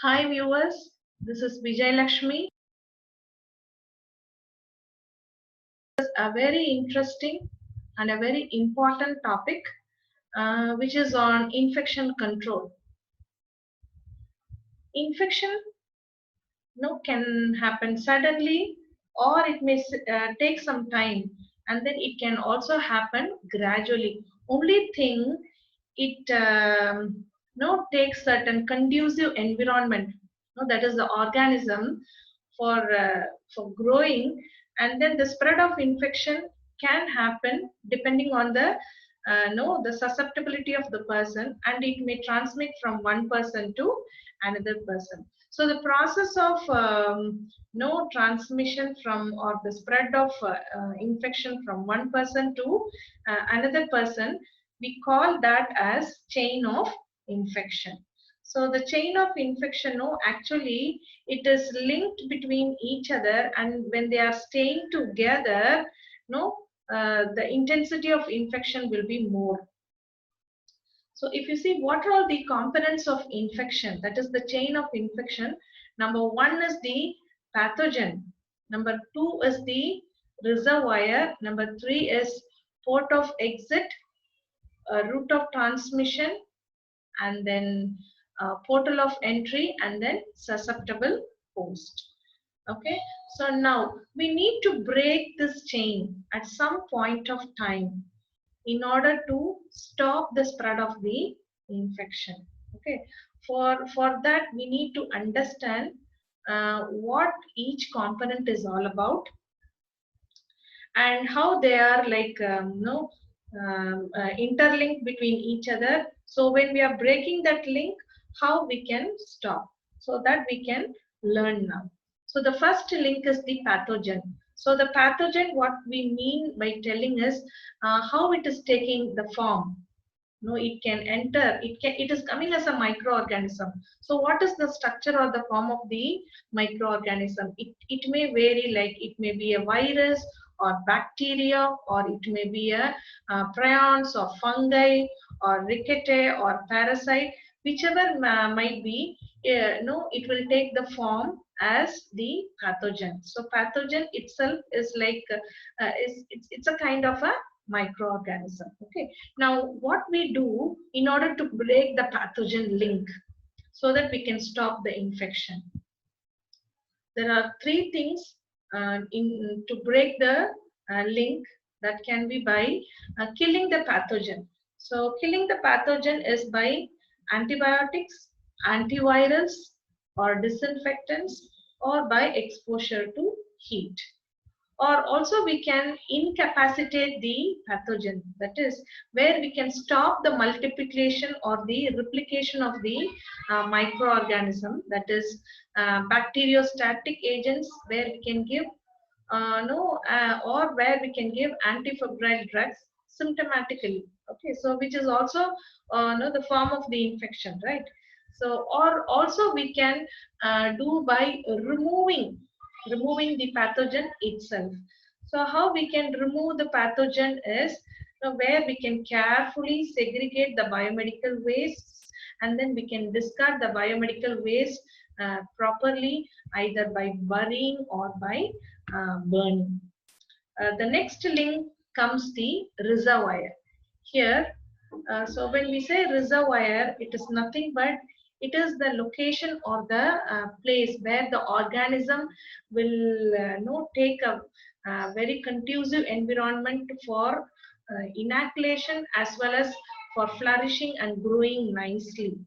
Hi viewers, this is Vijay Lakshmi. It's a very interesting and a very important topic which is on infection control. Infection can happen suddenly or it may take some time, and then it can also happen gradually. Only thing it takes certain conducive environment, that is the organism for growing, and then the spread of infection can happen depending on the the susceptibility of the person, and it may transmit from one person to another person. So the process of no transmission from or the spread of infection from one person to another person, we call that as chain of infection. So the chain of infection, no, actually it is linked between each other, and when they are staying together, no, the intensity of infection will be more. So if you see what are all the components of infection, that is the chain of infection. Number one is the pathogen. Number two is the reservoir. Number three is port of exit, route of transmission, and then portal of entry, and then susceptible host. Okay, so now we need to break this chain at some point of time in order to stop the spread of the infection. Okay, for that we need to understand what each component is all about and how they are like interlinked between each other. So when we are breaking that link, how we can stop, so that we can learn now. So the first link is the pathogen. So the pathogen, what we mean by telling is how it is taking the form. No, it can enter, it is coming as a microorganism. So what is the structure or the form of the microorganism? It may vary, like it may be a virus or bacteria, or it may be a prions or fungi or rickety or parasite, whichever might be. No, it will take the form as the pathogen. So pathogen itself is like it's a kind of a microorganism. Okay, now what we do in order to break the pathogen link so that we can stop the infection, there are three things to break the link. That can be by killing the pathogen. So killing the pathogen is by antibiotics, antivirals, or disinfectants, or by exposure to heat. Or also we can incapacitate the pathogen, that is where we can stop the multiplication or the replication of the microorganism, that is bacteriostatic agents, where we can give no or where we can give antifebrile drugs symptomatically. Okay, so which is also no, the form of the infection, right? So or also we can do by removing the pathogen itself. So how we can remove the pathogen is where we can carefully segregate the biomedical wastes, and then we can discard the biomedical waste properly, either by burying or by burning. The next link comes the reservoir. Here, so when we say reservoir, it is nothing but it is the location or the place where the organism will take a very conducive environment for inoculation as well as for flourishing and growing nicely.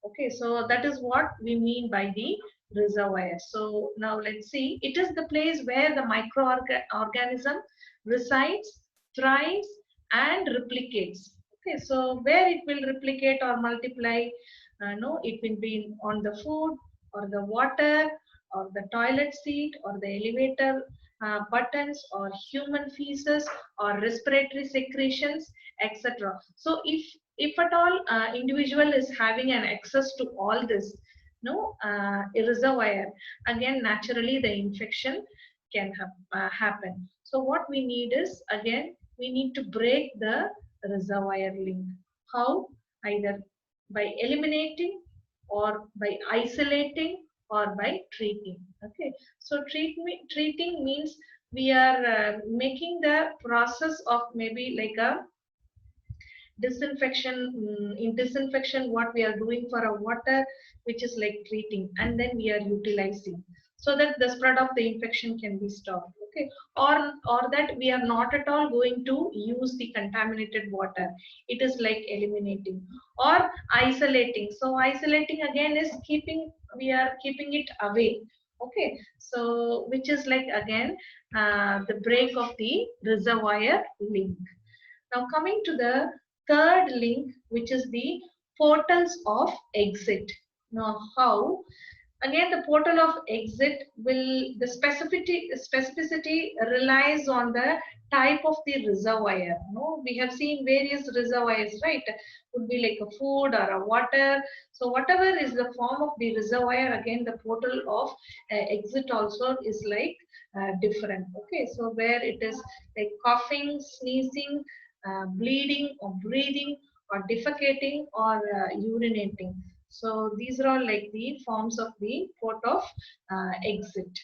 Okay, so that is what we mean by the reservoir. So now let's see, it is the place where the microorganism resides, thrives, and replicates. Okay, so where it will replicate or multiply, no, it will be on the food or the water or the toilet seat or the elevator buttons or human feces or respiratory secretions, etc. So if at all individual is having an access to all this, no, a reservoir, again naturally the infection can happen. So what we need is, again we need to break the reservoir link. How? Either by eliminating or by isolating or by treating. Okay, so treating means we are making the process of maybe like a disinfection. In disinfection, what we are doing for a water, which is like treating, and then we are utilizing so that the spread of the infection can be stopped. Okay, or that we are not at all going to use the contaminated water, it is like eliminating or isolating. So isolating again is keeping, we are keeping it away. Okay, so which is like again the break of the reservoir link. Now coming to the third link, which is the portals of exit. Now how? Again, the portal of exit will, the specificity relies on the type of the reservoir. No, we have seen various reservoirs, right? Would be like a food or a water. So whatever is the form of the reservoir, again the portal of exit also is like different. Okay, so where it is like coughing, sneezing, bleeding or breathing or defecating or urinating. So these are all like the forms of the port of exit.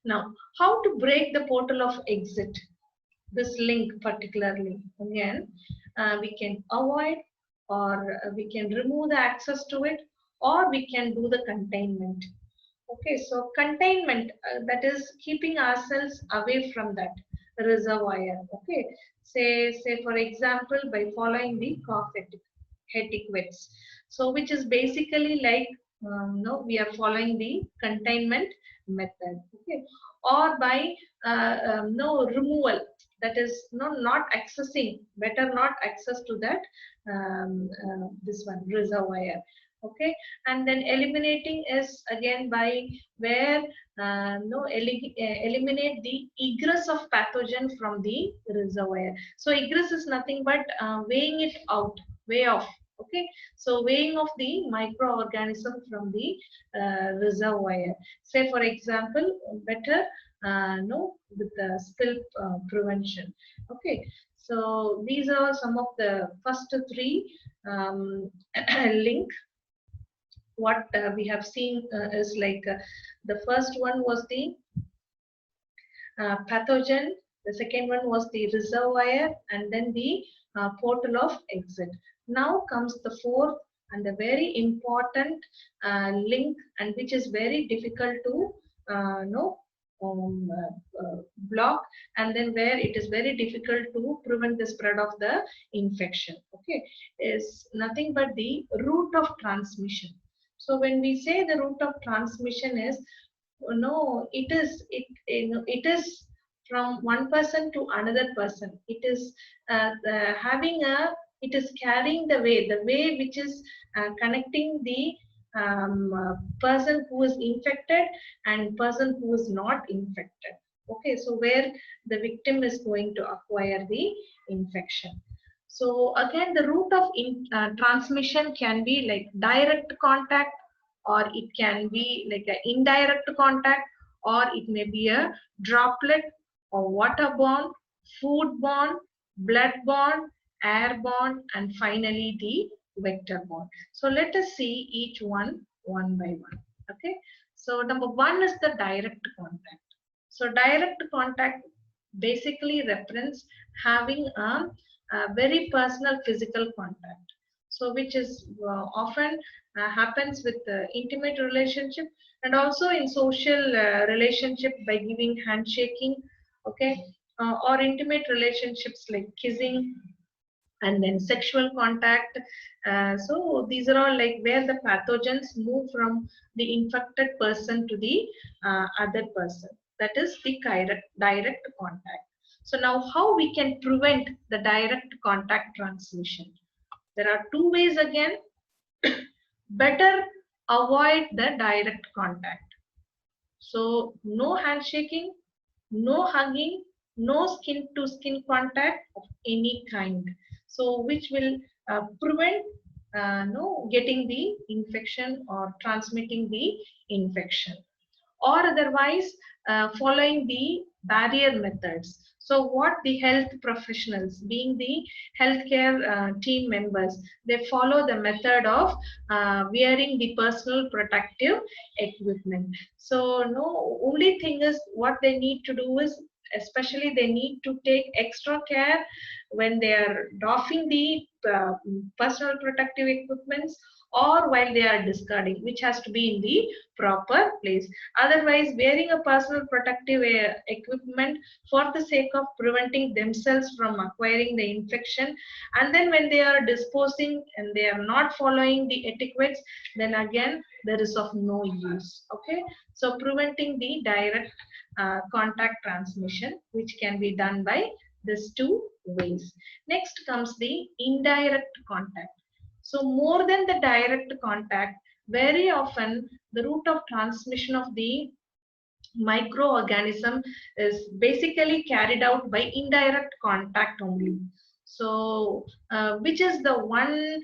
Now, how to break the portal of exit? This link particularly, again, we can avoid or we can remove the access to it, or we can do the containment. Okay, so containment, that is keeping ourselves away from that reservoir. Okay, say for example, by following the cough etiquettes. So which is basically like no, we are following the containment method. Okay, or by no removal. That is no, not accessing. Better not access to that this one reservoir. Okay, and then eliminating is again by where no eliminate the egress of pathogen from the reservoir. So egress is nothing but weighing it out, way off. Okay, so weighing of the microorganism from the reservoir. Say for example, better no, with the spill prevention. Okay, so these are some of the first three link. What we have seen is like the first one was the pathogen, the second one was the reservoir, and then the portal of exit. Now comes the fourth and the very important link, and which is very difficult to know block, and then where it is very difficult to prevent the spread of the infection. Okay, is nothing but the route of transmission. So when we say the route of transmission is, no, it is it is from one person to another person. It is having a, it is carrying the way which is connecting the person who is infected and person who is not infected. Okay, so where the victim is going to acquire the infection. So again, the route of transmission can be like direct contact, or it can be like an indirect contact, or it may be a droplet or waterborne, foodborne, bloodborne, airborne, and finally the vector-borne. So let us see each one by one. Okay. So number one is the direct contact. So direct contact basically reference having a very personal physical contact. So which is often happens with intimate relationship, and also in social relationship by giving handshaking. Okay, or intimate relationships like kissing, and then sexual contact. So these are all like where the pathogens move from the infected person to the other person. That is the direct contact. So now how we can prevent the direct contact transmission? There are two ways again. Better avoid the direct contact. So no handshaking, no hugging, no skin to skin contact of any kind. So which will prevent no getting the infection or transmitting the infection. or otherwise following the barrier methods. So what the health professionals, being the healthcare team members, they follow the method of wearing the personal protective equipment. So no, only thing is what they need to do is, especially they need to take extra care when they are doffing the personal protective equipments, or while they are discarding, which has to be in the proper place. Otherwise, wearing a personal protective equipment for the sake of preventing themselves from acquiring the infection, and then when they are disposing and they are not following the etiquettes, then again there is of no use. Okay, so preventing the direct contact transmission, which can be done by these two ways. Next comes the indirect contact. So more than the direct contact, very often the route of transmission of the microorganism is basically carried out by indirect contact only. So which is the one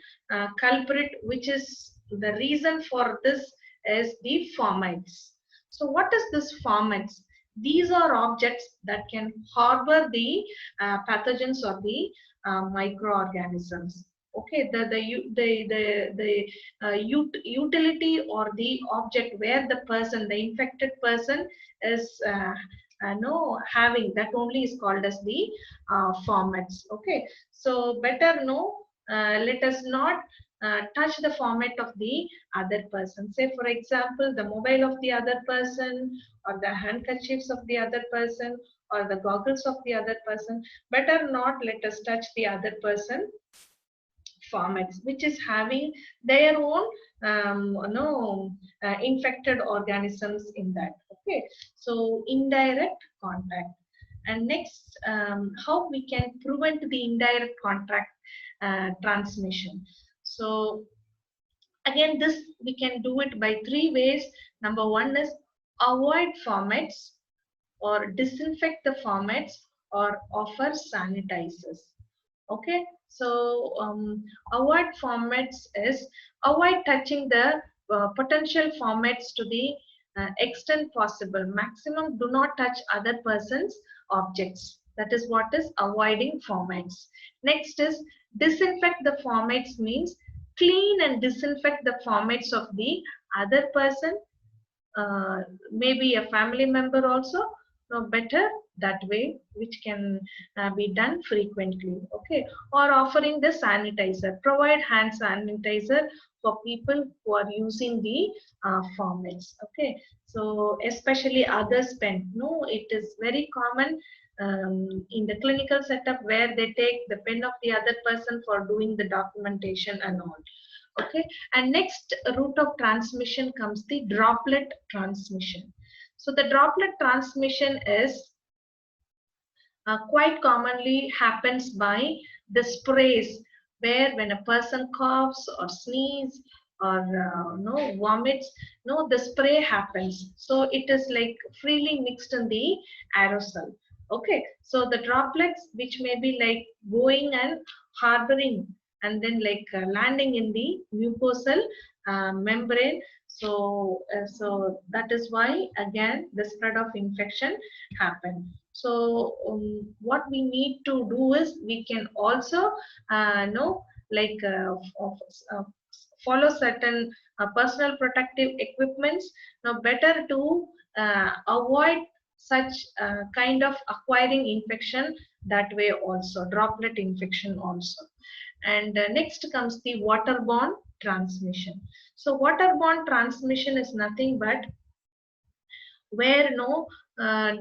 culprit, which is the reason for this is the fomites. So what is this fomites? These are objects that can harbor the pathogens or the microorganisms. Okay, the utility or the object where the person, the infected person, is no having, that only is called as the formats. Okay, so better no, let us not touch the format of the other person. Say for example, the mobile of the other person, or the handkerchiefs of the other person, or the goggles of the other person. Better not let us touch the other person formats, which is having their own no infected organisms in that. Okay, so indirect contact. And next, how we can prevent the indirect contact transmission. So again, this we can do it by three ways. Number one is avoid formats, or disinfect the formats, or offer sanitizers. Okay, so avoid formats is avoid touching the potential formats to the extent possible. Maximum do not touch other person's objects. That is what is avoiding formats. Next is disinfect the formats, means clean and disinfect the formats of the other person, maybe a family member also. No, better that way, which can be done frequently. Okay, or offering the sanitizer, provide hand sanitizer for people who are using the formats. Okay, so especially others pen, no, it is very common in the clinical setup where they take the pen of the other person for doing the documentation and all. Okay, and next route of transmission comes the droplet transmission. So the droplet transmission is quite commonly happens by the sprays, where when a person coughs or sneezes or no vomits, no, the spray happens. So it is like freely mixed in the aerosol. Okay, so the droplets which may be like going and harboring and then like landing in the mucosal membrane. So so that is why again the spread of infection happen. So what we need to do is we can also know like follow certain personal protective equipments. Now better to avoid such kind of acquiring infection that way also, droplet infection also. And next comes the waterborne transmission. So waterborne transmission is nothing but where no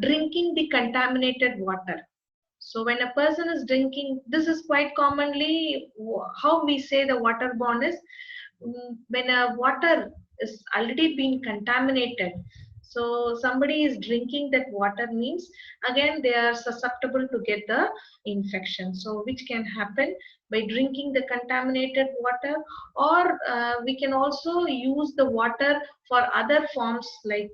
drinking the contaminated water. So when a person is drinking, this is quite commonly how we say the waterborne is when a water is already been contaminated. So somebody is drinking that water, means again they are susceptible to get the infection. So which can happen by drinking the contaminated water, or we can also use the water for other forms like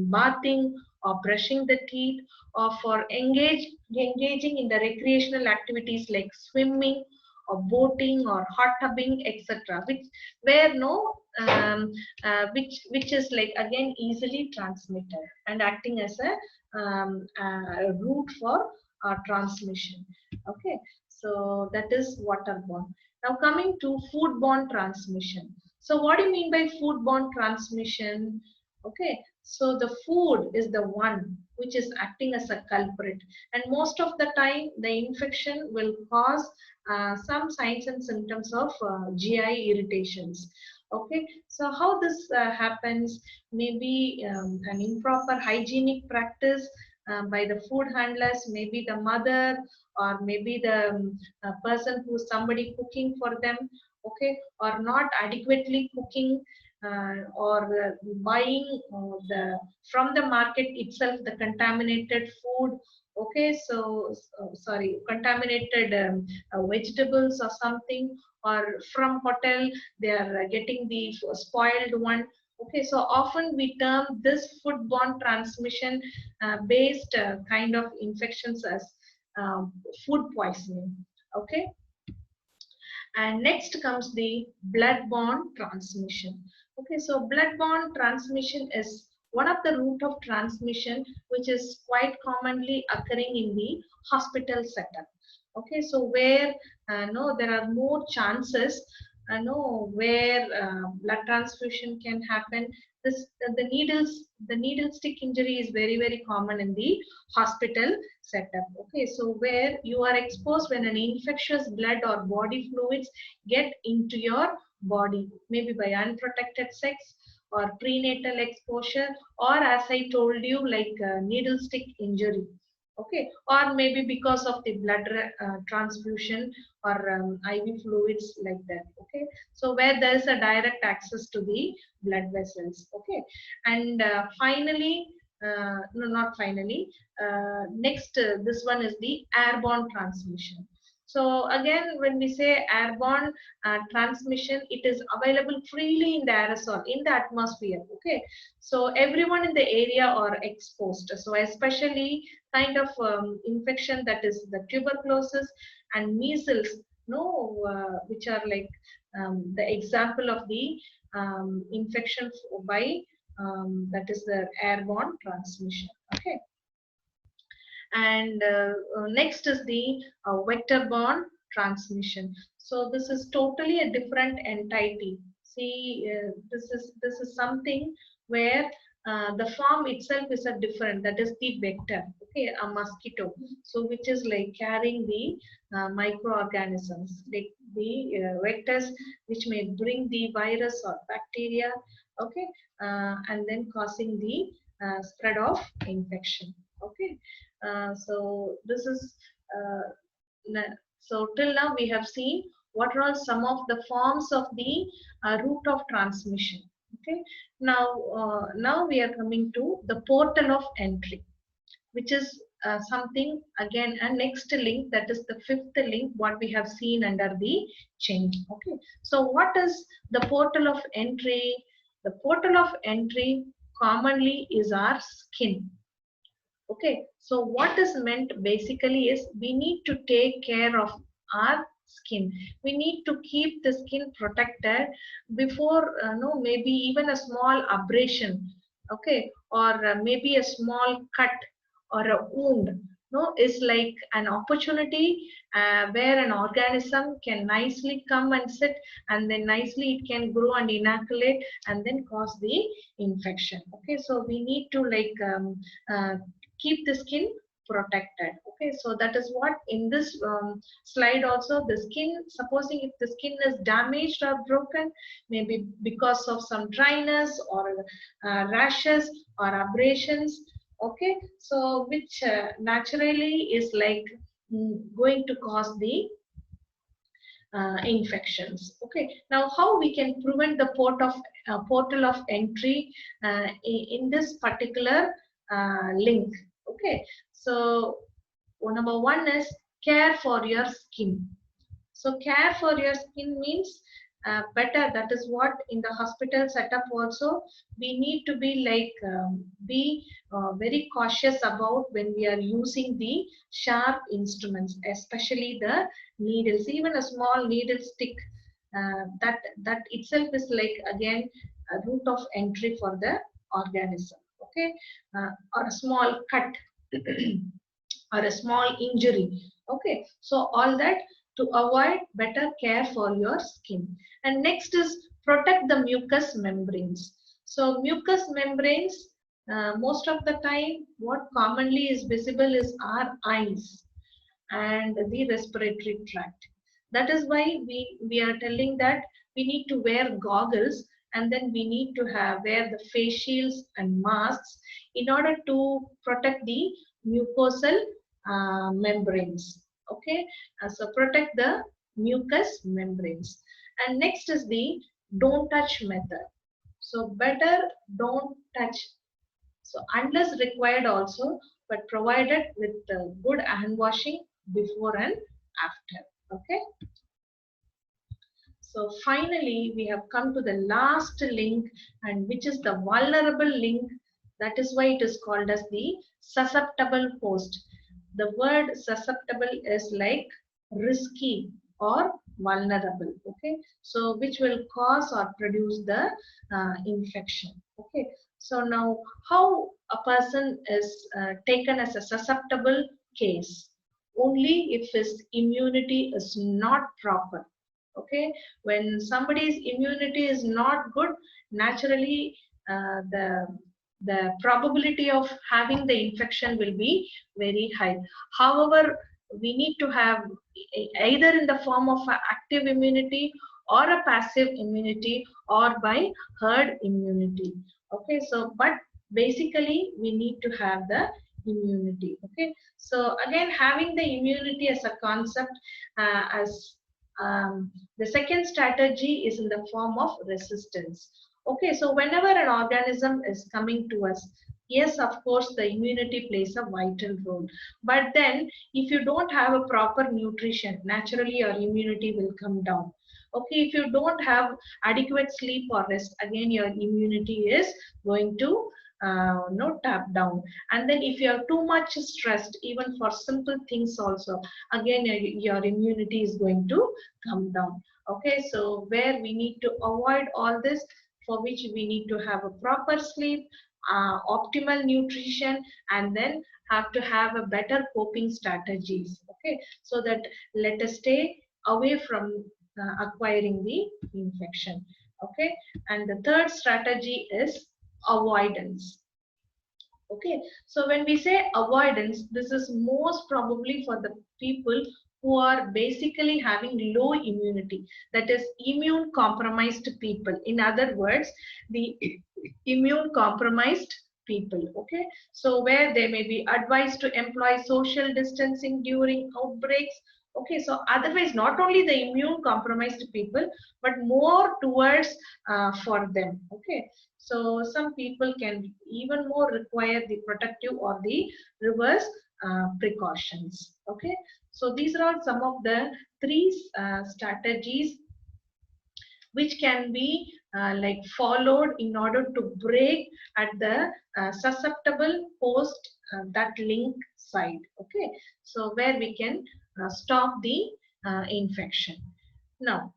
bathing or brushing the teeth, or for engaging in the recreational activities like swimming or boating or hot tubbing, etc., which where no which is like again easily transmitted and acting as a route for transmission. Okay, so that is waterborne. Now coming to foodborne transmission. So what do you mean by foodborne transmission? Okay, so the food is the one which is acting as a culprit, and most of the time the infection will cause some signs and symptoms of GI irritations. Okay, so how this happens? Maybe an improper hygienic practice by the food handlers, maybe the mother, or maybe the person who's somebody cooking for them. Okay, or not adequately cooking, or buying the from the market itself the contaminated food. Okay, so sorry, contaminated vegetables or something, or from hotel they are getting the spoiled one. Okay, so often we term this foodborne transmission based kind of infections as food poisoning. Okay, and next comes the bloodborne transmission. Okay, so bloodborne transmission is one of the route of transmission which is quite commonly occurring in the hospital setup. Okay, so where no, there are more chances no, where blood transfusion can happen. This the needle stick injury is very common in the hospital setup. Okay, so where you are exposed when an infectious blood or body fluids get into your body, maybe by unprotected sex or prenatal exposure, or as I told you, like needle stick injury. Okay, or maybe because of the blood transfusion or IV fluids like that. Okay, so where there is a direct access to the blood vessels. Okay, and finally, no, not finally, next this one is the airborne transmission. So again, when we say airborne transmission, it is available freely in the aerosol, in the atmosphere. Okay, so everyone in the area are exposed. So especially kind of infection that is the tuberculosis and measles, no, which are like the example of the infection by that is the airborne transmission. Okay, and next is the vector-borne transmission. So this is totally a different entity. See, this is something where the form itself is a different. That is the vector. Okay, a mosquito. So which is like carrying the microorganisms, like the vectors which may bring the virus or bacteria. Okay, and then causing the spread of infection. Okay, so this is so till now we have seen what are some of the forms of the route of transmission. Okay, now we are coming to the portal of entry, which is something again a next link, that is the fifth link what we have seen under the chain. Okay, so what is the portal of entry? The portal of entry commonly is our skin. Okay, so what is meant basically is we need to take care of our skin. We need to keep the skin protected before no, maybe even a small abrasion. Okay, or maybe a small cut or a wound. No, is like an opportunity where an organism can nicely come and sit, and then nicely it can grow and inoculate and then cause the infection. Okay, so we need to like keep the skin protected. Okay, so that is what in this slide also, the skin, supposing if the skin is damaged or broken, maybe because of some dryness or rashes or abrasions. Okay, so which naturally is like going to cause the infections. Okay, now how we can prevent the portal of entry in this particular link. Okay, so number one is care for your skin. So care for your skin means better. That is what in the hospital setup also we need to be like be very cautious about when we are using the sharp instruments, especially the needles. Even a small needle stick that itself is like again a route of entry for the organism. Okay, or a small cut or a small injury. Okay, so all that to avoid better care for your skin. And next is protect the mucous membranes. So mucous membranes, most of the time what commonly is visible is our eyes and the respiratory tract. That is why we are telling that we need to wear goggles, and then we need to wear the face shields and masks in order to protect the mucosal membranes. Okay, so protect the mucous membranes. And next is the don't touch method. So better don't touch, so unless required also, but provided with good hand washing before and after. Okay. So finally, we have come to the last link, and which is the vulnerable link. That is why it is called as the susceptible host. The word susceptible is like risky or vulnerable. Okay, so which will cause or produce the infection. Okay, so now how a person is taken as a susceptible case? Only if his immunity is not proper. Okay, when somebody's immunity is not good, naturally the probability of having the infection will be very high. However, we need to have either in the form of an active immunity or a passive immunity or by herd immunity. Okay, so but basically we need to have the immunity. Okay, so again, having the immunity as a concept, as the second strategy is in the form of resistance. Okay, so whenever an organism is coming to us, yes, of course, the immunity plays a vital role. But then, if you don't have a proper nutrition, naturally your immunity will come down. Okay, if you don't have adequate sleep or rest, again your immunity is going to tap down. And then if you are too much stressed, even for simple things also, again your immunity is going to come down. Okay, so where we need to avoid all this, for which we need to have a proper sleep, optimal nutrition, and then have to have a better coping strategies. Okay, so that let us stay away from acquiring the infection. Okay, and the third strategy is avoidance. Okay, so when we say avoidance, this is most probably for the people who are basically having low immunity, that is immune compromised people. In other words, the immune compromised people. Okay, so where they may be advised to employ social distancing during outbreaks. Okay, so otherwise not only the immune compromised people, but more towards for them. Okay, so some people can even more require the protective or the reverse precautions. Okay, so these are all some of the three strategies which can be like followed in order to break at the susceptible host, that link side. Okay, so where we can stop the infection. Now,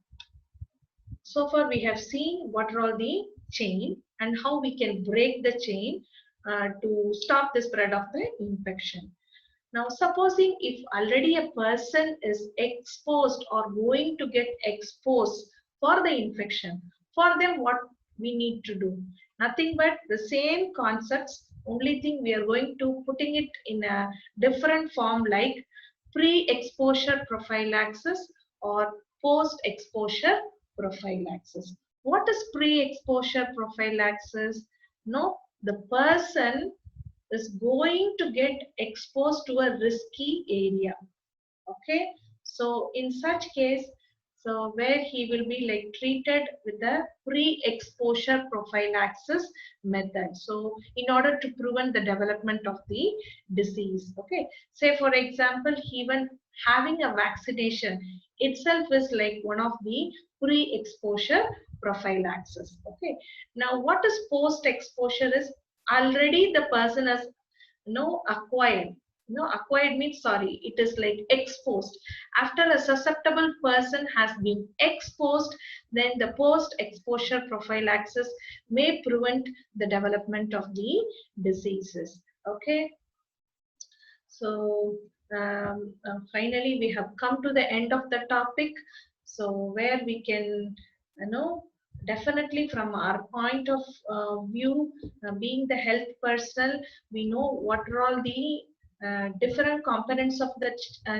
so far we have seen what are all the chain and how we can break the chain to stop the spread of the infection. Now, supposing if already a person is exposed or going to get exposed for the infection, for them what we need to do? Nothing but the same concepts, only thing we are going to putting it in a different form, like pre-exposure prophylaxis or post-exposure prophylaxis. What is pre-exposure prophylaxis? No, the person is going to get exposed to a risky area. Okay, so in such case, so where he will be like treated with the pre-exposure prophylaxis method, so in order to prevent the development of the disease. Okay, say for example, even having a vaccination itself is like one of the pre-exposure prophylaxis. Okay, now what is post-exposure is already the person has acquired No, acquired means, sorry, it is like exposed. After a susceptible person has been exposed, then the post exposure prophylaxis may prevent the development of the diseases. Okay, so finally we have come to the end of the topic, so where we can, definitely from our point of view, being the health personnel, we know what are all the different components of the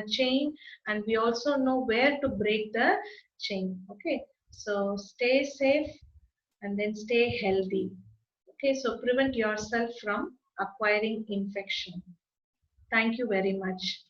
chain, and we also know where to break the chain. Okay, so stay safe and then stay healthy. Okay, so prevent yourself from acquiring infection. Thank you very much.